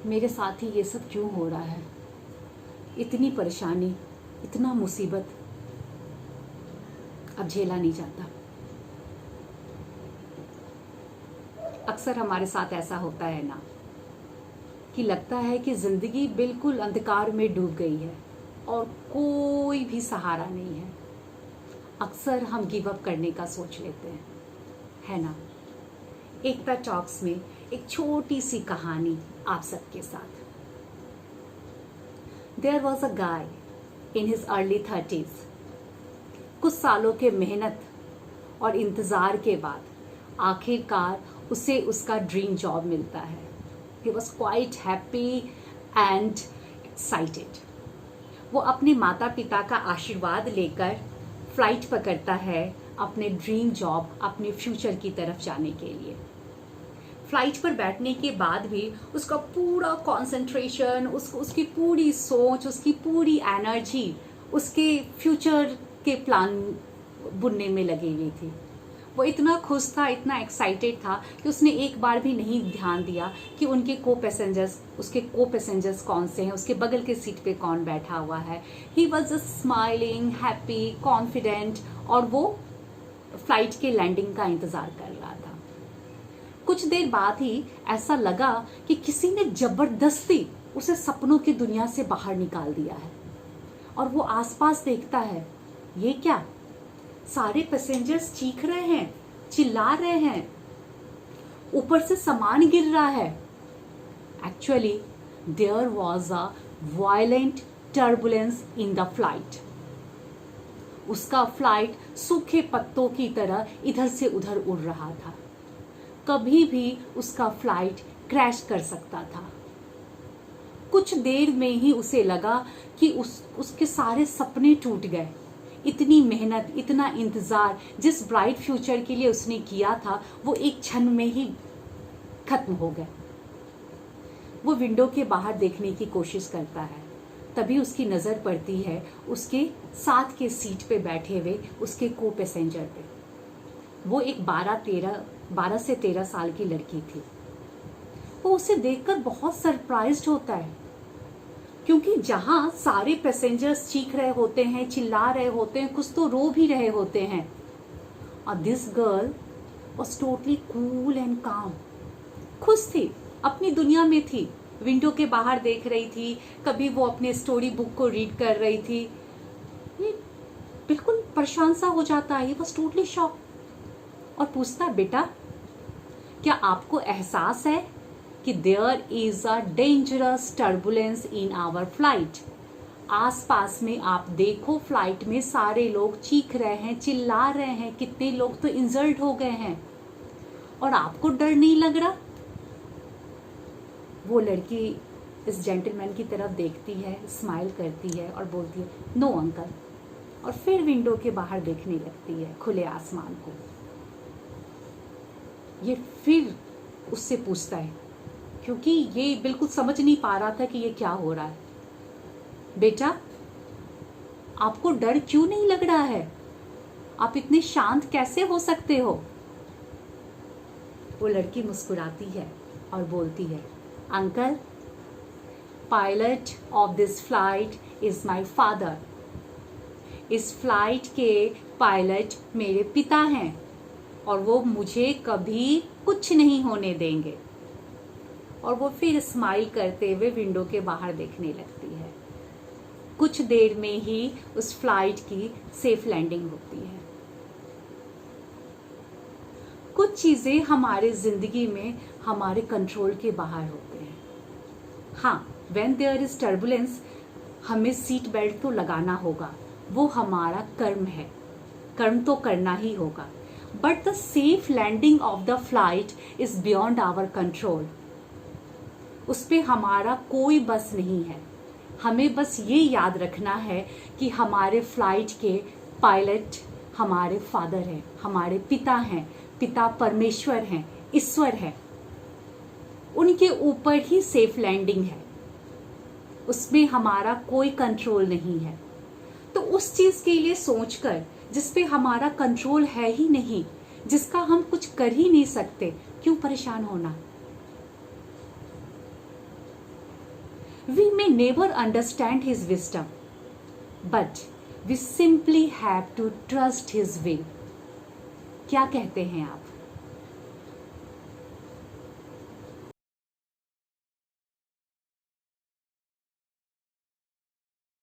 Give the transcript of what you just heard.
मेरे साथ ही ये सब क्यों हो रहा है, इतनी परेशानी, इतना मुसीबत अब झेला नहीं जाता। अक्सर हमारे साथ ऐसा होता है ना कि लगता है कि जिंदगी बिल्कुल अंधकार में डूब गई है और कोई भी सहारा नहीं है। अक्सर हम गिव अप करने का सोच लेते हैं, है ना। एकता टॉक्स में एक छोटी सी कहानी आप सबके साथ। There was a guy in his early 30s। कुछ सालों के मेहनत और इंतज़ार के बाद आखिरकार उसे उसका ड्रीम जॉब मिलता है। He was quite happy and excited. वो अपने माता पिता का आशीर्वाद लेकर फ्लाइट पकड़ता है अपने ड्रीम जॉब, अपने फ्यूचर की तरफ जाने के लिए। फ्लाइट पर बैठने के बाद भी उसका पूरा कंसंट्रेशन, उसकी पूरी सोच, उसकी पूरी एनर्जी उसके फ्यूचर के प्लान बुनने में लगी हुई थी। वो इतना खुश था, इतना एक्साइटेड था कि उसने एक बार भी नहीं ध्यान दिया कि उसके को पैसेंजर्स कौन से हैं, उसके बगल के सीट पे कौन बैठा हुआ है। He was just smiling, happy, confident, और वो फ्लाइट के लैंडिंग का इंतजार कर रहा था। कुछ देर बाद ही ऐसा लगा कि किसी ने जबरदस्ती उसे सपनों की दुनिया से बाहर निकाल दिया है। और वो आसपास देखता है, ये क्या, सारे पैसेंजर्स चीख रहे हैं, चिल्ला रहे हैं, ऊपर से सामान गिर रहा है। Actually there was a violent turbulence in the flight. उसका फ्लाइट सूखे पत्तों की तरह इधर से उधर उड़ रहा था। कभी भी उसका फ्लाइट क्रैश कर सकता था। कुछ देर में ही उसे लगा कि उसके सारे सपने टूट गए। इतनी मेहनत, इतना इंतजार, जिस ब्राइट फ्यूचर के लिए उसने किया था, वो एक क्षण में ही खत्म हो गया। वो विंडो के बाहर देखने की कोशिश करता है, तभी उसकी नजर पड़ती है उसके साथ के सीट पे बैठे हुए उसके को पैसेंजर पे। वो एक 12 से 13 साल की लड़की थी। वो उसे देखकर बहुत सरप्राइज्ड होता है, क्योंकि जहां सारे पैसेंजर्स चीख रहे होते हैं, चिल्ला रहे होते हैं, कुछ तो रो भी रहे होते हैं, और this girl was totally cool and काम। खुश थी, अपनी दुनिया में थी, विंडो के बाहर देख रही थी, कभी वो अपने स्टोरी बुक को रीड कर रही थी। ये बिल्कुल परेशान सा हो जाता है, ये वॉज टोटली शॉक, और पूछता, बेटा क्या आपको एहसास है कि there is a dangerous turbulence in our flight. आसपास में आप देखो, फ्लाइट में सारे लोग चीख रहे हैं, चिल्ला रहे हैं, कितने लोग तो इंजर्ड हो गए हैं, और आपको डर नहीं लग रहा। वो लड़की इस जेंटलमैन की तरफ देखती है, स्माइल करती है और बोलती है, नो अंकल, और फिर विंडो के बाहर देखने लगती है खुले आसमान को। ये फिर उससे पूछता है, क्योंकि ये बिल्कुल समझ नहीं पा रहा था कि ये क्या हो रहा है, बेटा आपको डर क्यों नहीं लग रहा है, आप इतने शांत कैसे हो सकते हो। वो लड़की मुस्कुराती है और बोलती है, uncle, pilot of this flight is my father. इस फ्लाइट के पायलट मेरे पिता हैं, और वो मुझे कभी कुछ नहीं होने देंगे। और वो फिर स्माइल करते हुए विंडो के बाहर देखने लगती है। कुछ देर में ही उस फ्लाइट की सेफ लैंडिंग होती है। कुछ चीजें हमारे जिंदगी में हमारे कंट्रोल के बाहर होते हैं। हाँ, व्हेन देयर इज टर्बुलेंस, हमें सीट बेल्ट तो लगाना होगा, वो हमारा कर्म है, कर्म तो करना ही होगा। But the safe landing of the flight is beyond our control. उस पे हमारा कोई बस नहीं है। हमें बस ये याद रखना है कि हमारे फ्लाइट के पायलट हमारे फादर हैं, हमारे पिता हैं, पिता परमेश्वर हैं, ईश्वर है, उनके ऊपर ही सेफ लैंडिंग है, उसमें हमारा कोई कंट्रोल नहीं है। तो उस चीज के लिए सोचकर, जिस पे हमारा कंट्रोल है ही नहीं, जिसका हम कुछ कर ही नहीं सकते, क्यों परेशान होना। We may never understand his wisdom, but we simply have to trust his way. क्या कहते हैं आप?